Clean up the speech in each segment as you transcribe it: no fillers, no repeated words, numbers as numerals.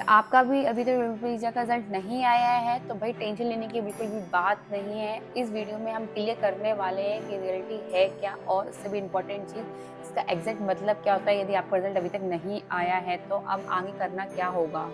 आपका भी अभी तक वीज़ा का रिज़ल्ट नहीं आया है, तो भाई टेंशन लेने की बिल्कुल भी बात नहीं है। इस वीडियो में हम क्लियर करने वाले हैं कि रियलिटी है क्या और उससे भी इम्पोर्टेंट चीज़ इसका एग्ज़ैक्ट मतलब क्या होता है यदि आपका रिज़ल्ट अभी तक नहीं आया है, तो अब आगे करना क्या होगा?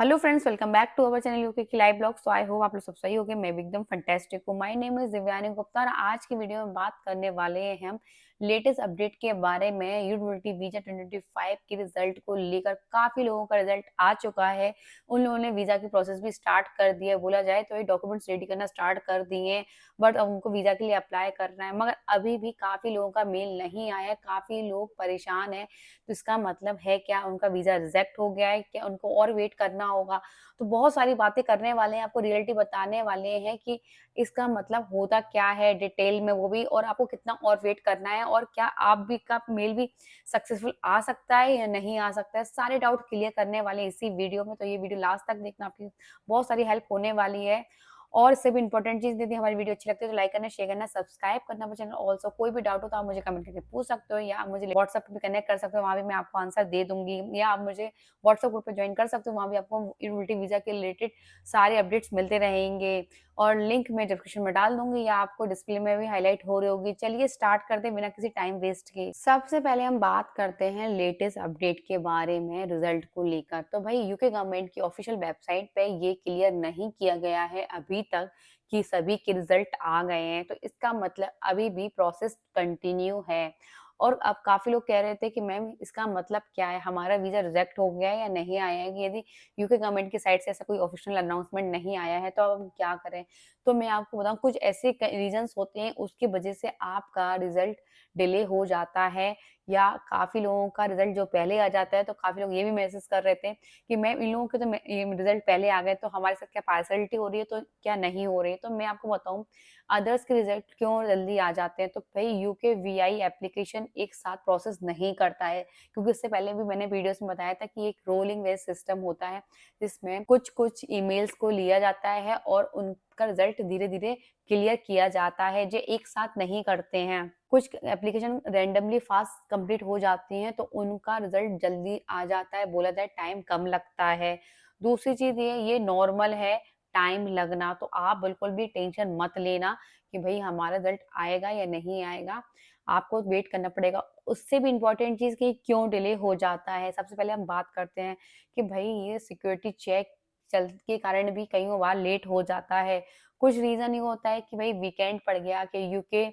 Hello friends, welcome back to our channel UK की live blog. So I hope आप लोग सब सही होंगे। मैं भी एकदम फैंटास्टिक हूँ। My name is Divyani Gupta और आज की वीडियो में बात करने वाले हैं हम लेटेस्ट अपडेट के बारे में। यूनिवर्सिटी वीजा 2025 के रिजल्ट को लेकर काफी लोगों का रिजल्ट आ चुका है। उन लोगों ने वीजा की प्रोसेस भी स्टार्ट कर दी है। बोला जाए तो ये डॉक्यूमेंट्स रेडी करना स्टार्ट कर दिए, बट अब उनको वीजा के लिए अप्लाई करना है, मगर अभी भी काफी लोगों का मेल नहीं आया है। काफी लोग परेशान है। तो इसका मतलब है क्या उनका वीजा रिजेक्ट हो गया है, क्या उनको और वेट करना होगा? तो बहुत सारी बातें करने वाले हैं, आपको रियलिटी बताने वाले हैं कि इसका मतलब होता क्या है डिटेल में, वो भी, और आपको कितना और वेट करना है, और क्या आप भी का मेल भी सक्सेसफुल आ सकता है या नहीं आ सकता है। सारे डाउट क्लियर करने वाले हैं इसी वीडियो में, तो ये वीडियो लास्ट तक देखना, आपकी बहुत सारी हेल्प होने वाली है। और इससे भी इंपॉर्टेंट चीज़, यदि हमारी वीडियो अच्छी लगती है तो लाइक करना, शेयर करना, सब्सक्राइब करना वो चैनल। ऑल्सो कोई भी डाउट हो तो आप मुझे कमेंट करके पूछ सकते हो, या आप मुझे व्हाट्सएप पे भी कनेक्ट कर सकते हो, वहाँ भी मैं आपको आंसर दे दूँगी, या आप मुझे व्हाट्सएप ग्रुप पे ज्वाइन कर सकते हो, वहाँ भी आपको यूनिवर्सिटी वीज़ा के रिलेटेड सारे अपडेट्स मिलते रहेंगे, और लिंक मैं डिस्क्रिप्शन में डाल दूँगी, या आपको डिस्प्ले में भी हाइलाइट हो रही होगी। चलिए स्टार्ट करते हैं बिना किसी टाइम वेस्ट के। सबसे पहले हम बात करते हैं लेटेस्ट अपडेट के बारे में रिजल्ट को लेकर। तो भाई यूके गवर्नमेंट की ऑफिशियल वेबसाइट पे ये क्लियर नहीं किया गया है अभी तक कि सभी के रिजल्ट आ गए हैं, तो इसका मतलब अभी भी प्रोसेस कंटिन्यू है। और अब काफी लोग कह रहे थे कि मैम इसका मतलब क्या है, हमारा वीजा रिजेक्ट हो गया है या नहीं आया है, कि यदि यूके गवर्नमेंट की साइड से ऐसा कोई ऑफिशियल अनाउंसमेंट नहीं आया है तो अब हम क्या करें। तो मैं आपको बताऊं, कुछ ऐसे रीजंस होते हैं उसकी वजह से आपका रिजल्ट डिले हो जाता है, या काफी लोगों का रिजल्ट जो पहले आ जाता है। तो काफी लोग ये भी मैसेज कर रहे थे कि मैम इन लोगों के तो ये रिजल्ट पहले आ गए, तो हमारे साथ क्या पार्सलिटी हो रही है, तो क्या नहीं हो रही है। तो मैं आपको बताऊं अदर्स के रिजल्ट क्यों जल्दी आ जाते हैं। तो भाई यूके वीआई एप्लीकेशन एक साथ प्रोसेस नहीं करता है, क्योंकि इससे पहले भी मैंने वीडियोस में बताया था कि एक रोलिंग वेज सिस्टम होता है, जिसमें कुछ कुछ ईमेल्स को लिया जाता है और उनका रिजल्ट धीरे धीरे क्लियर किया जाता है, जो एक साथ नहीं करते हैं। कुछ एप्लीकेशन रैंडमली फास्ट कंप्लीट हो जाती हैं, तो उनका रिजल्ट जल्दी आ जाता है, बोला जाए टाइम कम लगता है। दूसरी चीज ये नॉर्मल है टाइम लगना, तो आप बिल्कुल भी टेंशन मत लेना कि भाई हमारा रिजल्ट आएगा या नहीं आएगा, आपको वेट करना पड़ेगा। उससे भी इम्पोर्टेंट चीज कि क्यों डिले हो जाता है, सबसे पहले हम बात करते हैं कि भाई ये सिक्योरिटी चेक चल के कारण भी कई बार लेट हो जाता है। कुछ रीजन ये होता है कि भाई वीकेंड पड़ गया, कि यूके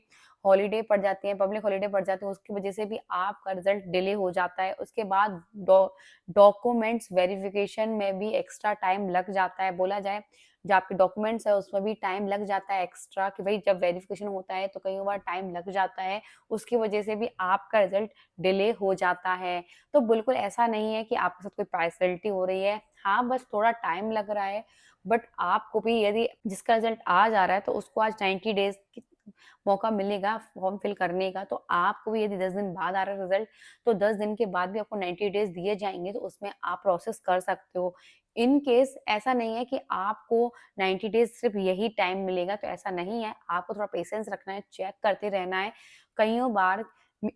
हॉलीडे पड़ जाती है, पब्लिक हॉलीडे पड़ जाती है, उसकी वजह से भी आपका रिजल्ट डिले हो जाता है। उसके बाद डॉक्यूमेंट्स वेरिफिकेशन में भी एक्स्ट्रा टाइम लग जाता है, बोला जाए जो आपके डॉक्यूमेंट्स है उसमें भी टाइम लग जाता है एक्स्ट्रा, कि भाई जब वेरिफिकेशन होता है तो कई बार टाइम लग जाता है, उसकी वजह से भी आपका रिजल्ट डिले हो जाता है। तो बिल्कुल ऐसा नहीं है कि आपके साथ कोई पार्सलिटी हो रही है, हाँ बस थोड़ा टाइम लग रहा है। बट आपको भी, यदि जिसका रिजल्ट आ जा रहा है तो उसको आज 90 डेज मौका मिलेगा फॉर्म फिल करने का। तो आपको भी यदि 10 दिन बाद आ रहा है रिजल्ट, तो 10 दिन के बाद भी आपको 90 डेज दिए जाएँगे, तो उसमें आप प्रोसेस कर सकते हो। इन केस ऐसा नहीं है कि आपको 90 डेज सिर्फ यही टाइम मिलेगा, तो ऐसा नहीं है। आपको थोड़ा पेशेंस रखना है, चेक करते रहना है। कइयों बार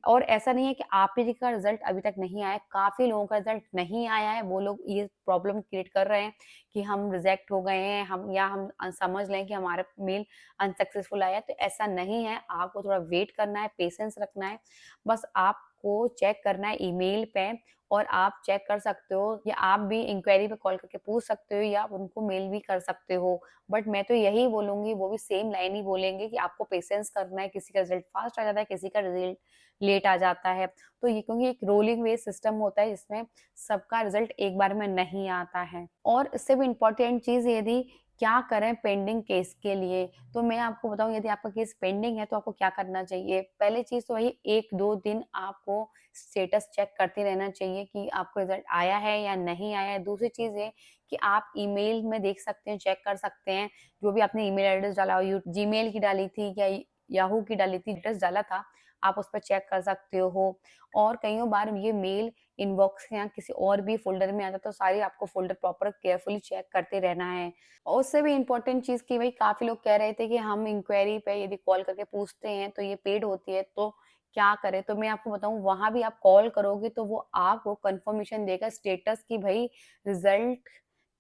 और ऐसा नहीं है कि आप ही का रिजल्ट अभी तक नहीं आया, काफ़ी लोगों का रिजल्ट नहीं आया है। वो लोग ये प्रॉब्लम क्रिएट कर रहे हैं कि हम रिजेक्ट हो गए हैं, हम समझ लें कि हमारा मेल अनसक्सेसफुल आया, तो ऐसा नहीं है। आपको थोड़ा वेट करना है, पेशेंस रखना है। बस आपको चेक करना है ईमेल पे, और आप चेक कर सकते हो, या आप भी इंक्वायरी पे कॉल करके पूछ सकते हो, या आप उनको मेल भी कर सकते हो। बट मैं तो यही बोलूँगी, वो भी सेम लाइन ही बोलेंगे कि आपको पेशेंस करना है। किसी का रिजल्ट फास्ट आ जाता है, किसी का रिजल्ट लेट आ जाता है। तो ये क्योंकि एक रोलिंग वेज सिस्टम होता है, जिसमें सबका रिजल्ट एक बार में नहीं आता है। और इससे भी इम्पोर्टेंट चीज़, यदि क्या करें पेंडिंग केस के लिए, तो मैं आपको बताऊँ यदि आपका केस पेंडिंग है तो आपको क्या करना चाहिए। पहली चीज़ तो वही 1-2 दिन आपको स्टेटस चेक करते रहना चाहिए कि आपको रिजल्ट आया है या नहीं आया है। दूसरी चीज़ ये कि आप ईमेल में देख सकते हैं, चेक कर सकते हैं, जो भी आपने ईमेल एड्रेस डाला हो, जीमेल की डाली थी या याहू की डाली थी, एड्रेस डाला था, आप उस पर चेक कर सकते हो। और कइयों बार ये मेल इनबॉक्स या किसी और भी फ़ोल्डर में आता है, तो सारी आपको फ़ोल्डर प्रॉपर केयरफुली चेक करते रहना है। और उससे भी इम्पोर्टेंट चीज़ कि भई काफ़ी लोग कह रहे थे कि हम इंक्वायरी पे यदि कॉल करके पूछते हैं तो ये पेड होती है, तो क्या करें? तो मैं आपको बताऊँ, वहाँ भी आप कॉल करोगे तो वो आपको कन्फर्मेशन देगा स्टेटस कि भई रिज़ल्ट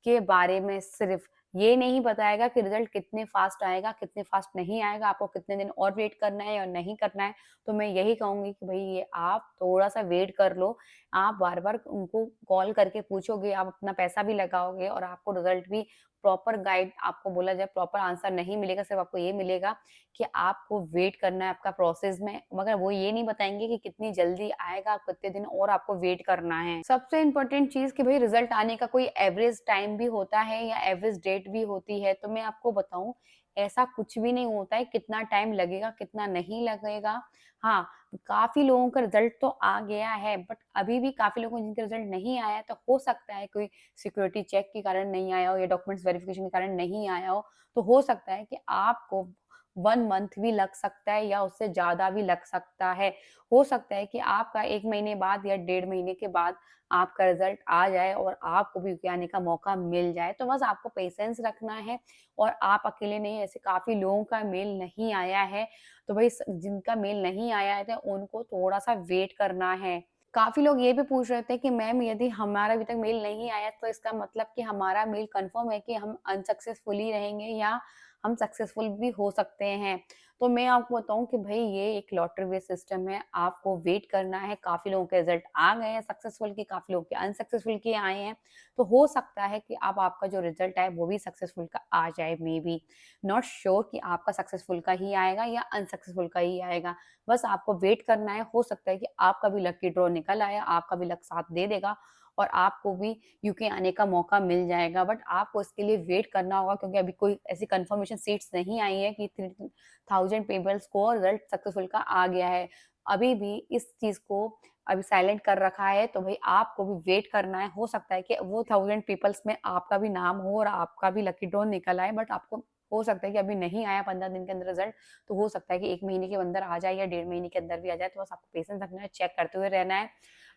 के बारे में सिर्फ़। ये नहीं बताएगा कि रिज़ल्ट कितने फ़ास्ट आएगा, कितने फ़ास्ट नहीं आएगा, आपको कितने दिन और वेट करना है या नहीं करना है। तो मैं यही कहूँगी कि भई ये आप थोड़ा-सा वेट कर लो। आप बार-बार उनको कॉल करके पूछोगे, आप अपना पैसा भी लगाओगे और आपको रिज़ल्ट भी प्रॉपर गाइड आपको बोला जाए, प्रॉपर आंसर नहीं मिलेगा, सिर्फ़ आपको ये मिलेगा कि आपको वेट करना है आपका प्रोसेस में, मगर वो ये नहीं बताएँगे कि कितनी जल्दी आएगा, कितने दिन और आपको वेट करना है। सबसे इम्पोर्टेंट चीज़ कि भई रिज़ल्ट आने का कोई एवरेज टाइम भी होता है या एवरेज डेट भी होती है, तो मैं आपको बताऊँ, ऐसा कुछ भी नहीं होता है कितना टाइम लगेगा, कितना नहीं लगेगा। हाँ, काफ़ी लोगों का रिज़ल्ट तो आ गया है, बट अभी भी काफ़ी लोगों को जिनका रिज़ल्ट नहीं आया है, तो हो सकता है कोई सिक्योरिटी चेक के कारण नहीं आया हो या डॉक्यूमेंट्स वेरिफिकेशन के कारण नहीं आया हो, तो हो सकता है कि आपको 1 मंथ भी लग सकता है या उससे ज़्यादा भी लग सकता है। हो सकता है कि आपका 1 महीने बाद या डेढ़ महीने के बाद आपका रिज़ल्ट आ जाए और आपको भी यूके आने का मौका मिल जाए। तो बस आपको पेशेंस रखना है और आप अकेले नहीं, ऐसे काफ़ी लोगों का मेल नहीं आया है, तो भई जिनका मेल नहीं आया है, तो उनको थोड़ा-सा वेट करना है। काफ़ी लोग ये भी पूछ रहे थे कि मैम, यदि हमारा अभी तक मेल नहीं आया तो इसका मतलब कि हमारा मेल कन्फर्म है कि हम अनसक्सेसफुल ही रहेंगे या हम सक्सेसफुल भी हो सकते हैं। तो मैं आपको बताऊँ कि भई ये एक लॉटरी बेस्ड सिस्टम है, आपको वेट करना है। काफ़ी लोगों के रिज़ल्ट आ गए हैं सक्सेसफुल के, काफ़ी लोगों के अनसक्सेसफुल के आए हैं। तो हो सकता है कि अब आपका जो रिज़ल्ट आए वो भी सक्सेसफुल का आ जाए मेबी। नॉट श्योर कि आपका सक्सेसफुल का ही आएगा या अनसक्सेसफुल का ही आएगा। बस आपको वेट करना है, हो सकता है कि आपका भी लकी ड्रॉ निकल आए, आपका भी लक साथ दे देगा और आपको भी यूके आने का मौका मिल जाएगा। बट आपको इसके लिए वेट करना होगा, क्योंकि अभी कोई ऐसी कन्फर्मेशन सीट्स नहीं आई है कि 3000 पीपल्स को रिजल्ट सक्सेसफुल का आ गया है। अभी भी इस चीज़ को अभी साइलेंट कर रखा है, तो भई आपको भी वेट करना है। हो सकता है कि वो 1000 पीपल्स में आपका भी नाम हो और आपका भी लकी ड्रॉ निकल आए, बट आपको हो सकता है कि अभी नहीं आया 15 दिन के अंदर रिजल्ट, तो हो सकता है कि 1 महीने के अंदर आ जाए या डेढ़ महीने के अंदर भी आ जाए। तो बस आपको पेशेंस रखना है, चेक करते हुए रहना है।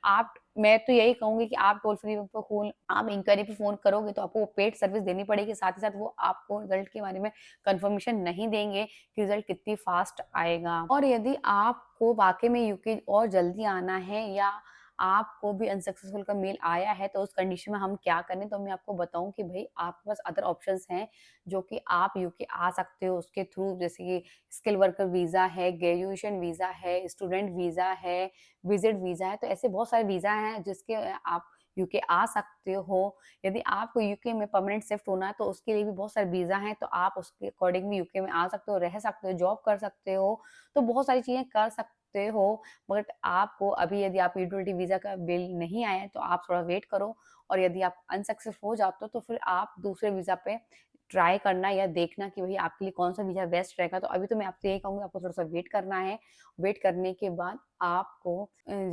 आप मैं तो यही कहूँगी कि आप टोल फ्री पे फ़ोन, आप इंक्वायरी पे फ़ोन करोगे तो आपको पेड सर्विस देनी पड़ेगी, साथ ही साथ वो आपको रिजल्ट के बारे में कन्फर्मेशन नहीं देंगे कि रिजल्ट कितनी फास्ट आएगा। और यदि आपको वाक़ई में यूके और जल्दी आना है या आपको भी अनसक्सेसफुल का मेल आया है, तो उस कंडीशन में हम क्या करें? तो मैं आपको बताऊँ कि भई आपके पास अदर ऑप्शंस हैं, जो कि आप यूके आ सकते हो उसके थ्रू, जैसे कि स्किल वर्कर वीज़ा है, ग्रेजुएशन वीज़ा है, स्टूडेंट वीज़ा है, विज़िट वीज़ा है। तो ऐसे बहुत सारे वीज़ा हैं जिसके आप यूके आ सकते हो। यदि आपको यूके में परमानेंट शिफ्ट होना है तो उसके लिए भी बहुत सारे वीज़ा हैं, तो आप उसके अकॉर्डिंग भी यूके में आ सकते हो, रह सकते हो, जॉब कर सकते हो। तो बहुत सारी चीज़ें कर सकते हो। बट आपको अभी, यदि आप यूटिलिटी वीज़ा का बिल नहीं आया है तो आप थोड़ा वेट करो, और यदि आप अनसक्सेसफुल हो जाते हो तो फिर आप दूसरे वीज़ा पे ट्राई करना या देखना कि भई आपके लिए कौन-सा वीज़ा बेस्ट रहेगा। तो अभी तो मैं आपसे यही कहूँगी, आपको थोड़ा-सा वेट करना है। वेट करने के बाद आपको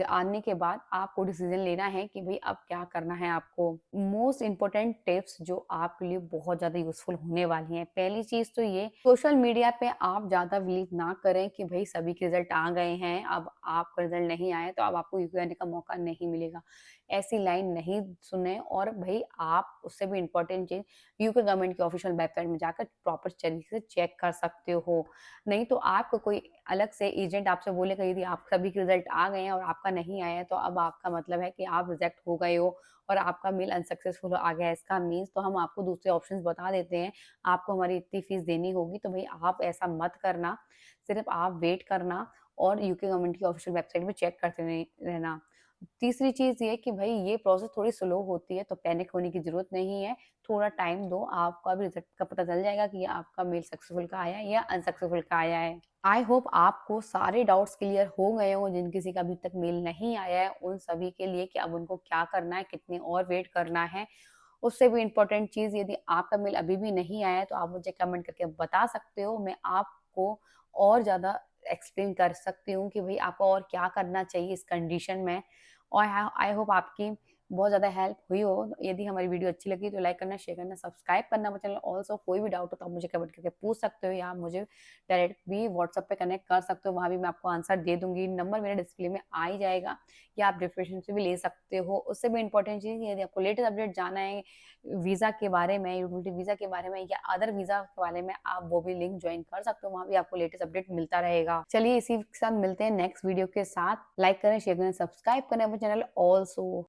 आने के बाद आपको डिसीज़न लेना है कि भई अब क्या करना है आपको। मोस्ट इम्पोर्टेंट टिप्स जो आपके लिए बहुत ज़्यादा यूज़फुल होने वाली हैं। पहली चीज़ तो ये, सोशल मीडिया पे आप ज़्यादा बिलीव ना करें कि भई सभी के रिज़ल्ट आ गए हैं, अब आपका रिज़ल्ट नहीं आया तो अब आपको यूके आने का मौका नहीं मिलेगा। ऐसी लाइन नहीं सुने, और भई आप उससे भी इम्पोर्टेंट चीज़, यूके गवर्नमेंट की ऑफिशियल वेबसाइट में जाकर प्रॉपर तरीके से चेक कर सकते हो। नहीं तो आपको कोई अलग से एजेंट आपसे बोलेगा, यदि आप सभी के रिजल्ट आ गए हैं और आपका नहीं आया है, तो अब आपका मतलब है कि आप रिजेक्ट हो गए हो और आपका मेल अनसक्सेसफुल आ गया है। इसका मीन्स तो हम आपको दूसरे ऑप्शंस बता देते हैं, आपको हमारी इतनी फीस देनी होगी। तो भई आप ऐसा मत करना, सिर्फ़ आप वेट करना और यूके गवर्नमेंट की ऑफिशियल वेबसाइट में चेक करते रहना। तीसरी चीज़ ये कि भई ये प्रोसेस थोड़ी स्लो होती है, तो पैनिक होने की ज़रूरत नहीं है। थोड़ा टाइम दो, आपको अभी रिज़ल्ट का पता चल जाएगा कि ये आपका मेल सक्सेसफुल का आया है या अनसक्सेसफुल का आया है। आई होप आपको सारे डाउट्स क्लियर हो गए हों, जिन किसी का अभी तक मेल नहीं आया है, उन सभी के लिए कि अब उनको क्या करना है, कितनी और वेट करना है। उससे भी इम्पोर्टेंट चीज़, यदि आपका मेल अभी भी नहीं आया है, तो आप मुझे कमेंट करके बता सकते हो। मैं आपको और ज़्यादा एक्सप्लेन कर सकती हूँ कि भई आपको और क्या करना चाहिए इस कंडीशन में। और आई होप आपकी बहुत ज़्यादा हेल्प हुई हो। यदि हमारी वीडियो अच्छी लगी तो लाइक करना, शेयर करना, सब्सक्राइब करना हमारे चैनल। ऑल्सो कोई भी डाउट हो तो आप मुझे कमेंट करके पूछ सकते हो, या आप मुझे डायरेक्ट भी व्हाट्सएप पे कनेक्ट कर सकते हो, वहाँ भी मैं आपको आंसर दे दूँगी। नंबर मेरे डिस्प्ले में आ ही जाएगा, या आप डिस्क्रिप्शन से भी ले सकते हो। उससे भी इम्पोर्टेंट चीज़, यदि आपको लेटेस्ट अपडेट जानना है वीज़ा के बारे में, यूटिलिटी वीज़ा के बारे में या अदर वीज़ा के बारे में, आप वो भी लिंक जॉइन कर सकते हो, वहाँ भी आपको लेटेस्ट अपडेट मिलता रहेगा। चलिए इसी के साथ मिलते हैं नेक्स्ट वीडियो के साथ। लाइक करें, शेयर करें, सब्सक्राइब करें अपने चैनल ऑल्सो।